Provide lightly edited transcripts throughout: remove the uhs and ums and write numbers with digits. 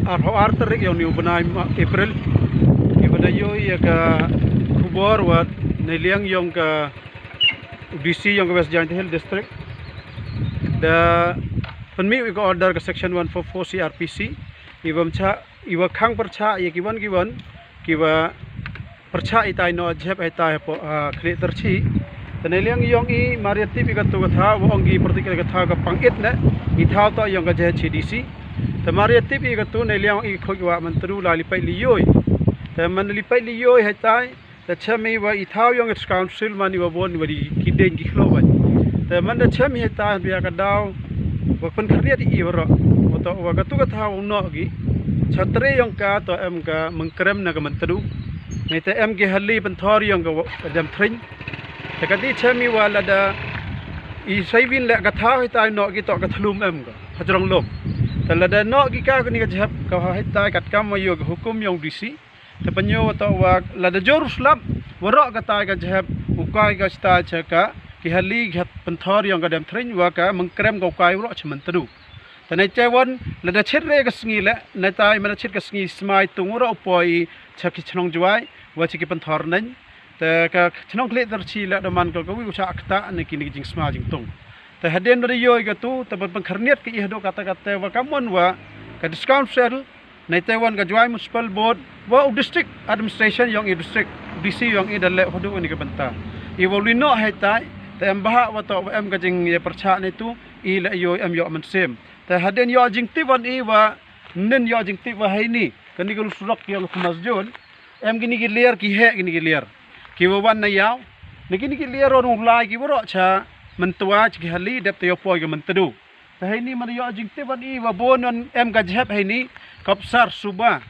arhoar terik yang ni benai April ipada yo ya ka kubor wat neliang yang ka DC yang ke West Giant Hill District da penmi we ko order ke section 144 CRPC iwa khang percha ya kiwan kiwa percha itai no jep itai po creator chi teneliang yong i mariati bi ka tu ka wongi particular ka ka pangit na i thau to yong ka je chi DC te mariati bi ka tu neliang i khoi wa mantru la li pai li yoi te man li pai li yoi itai te chami wa i thau yong council mani wa bon wa di kiden ki khlo wa te man de chami itai bi ka daw wa pen khriat i waro to wa ka tu ka thau no gi chatre yong ka to em ka mengkrem na ka mantru ni te em ki hali pen thor yong ka jam thring te ka di chami wala da I saivin la ka thau hitai no gi to ka thlum em ka hajrong lom te la da no gi ka ni ka jap ka hitai kat kam ma yo hukum yong DC te panyo to wa la da Jerusalem waro ka tai ka jap ukai ka sta cha ka ki hali ghat pen thor yong ka dam thring wa ka mengkrem ka ukai ro chman tru te nei chewon la da chet re ka sngi la nei tai mana chet ka sngi smai tung ro poi cha ki chnong jwai wa chi ki pen thor nen te ka chnong kle ter chi la da man ko wi ucha akta ne ki ni jing sma jing tung te haden ri yo ga tu te ban kharniat ki ihdo kata wa kamon wa ka discount sale nei taiwan ka jwai municipal board wa district administration yong i district DC yong i dalle hodu ni ka banta I woli no hai tai te em bah wa to em ka jing ye percha ni tu I la yo em yo man sem te haden yo jing ti wan I wa nen yo jing ti wa hai ni ka ni ko surok yo masjid em gini ki leer ki he gini ki leer ki wan na yaw ni gini ki leer ron lai ki woro cha mentua ki hali dep te yo poi ga mentedu te hai ni man yo jing te wan I wa bonon em ga jep hai ni kopsar suba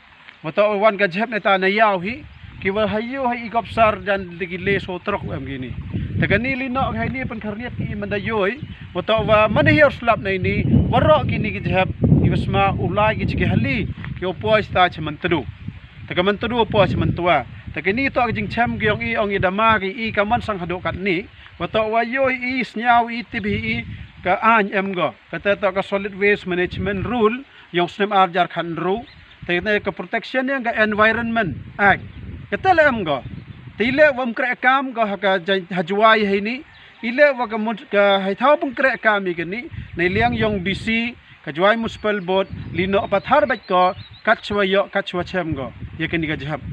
wato wan ga jep neta na yaw hi ki wa hayo hai kopsar dan ligi le so trok em gini te gani li no hai ni pen kharniat ki man da yoi wato wa man hi slap nei ni waro ki ni ki jep I wasma ulai ki hali ki opoi sta cha mentedu te ka mentedu po cha mentua te kini to jing cham gi ong I dama gi I ka man sang hado kat ni wato wa yoi I snyau I tibi I ka an em go kata to ka solid waste management rule yang snem ar jar khan ru te ne ka protection yang ka environment act kata le em go tile wam kra kam go ka hajwai hai ni ile wa ka hai thau pung kra kam mi ni nei liang yong DC ka jwai municipal board lino pathar bat ko kachwa yo kachwa chem go ye kini ka jhap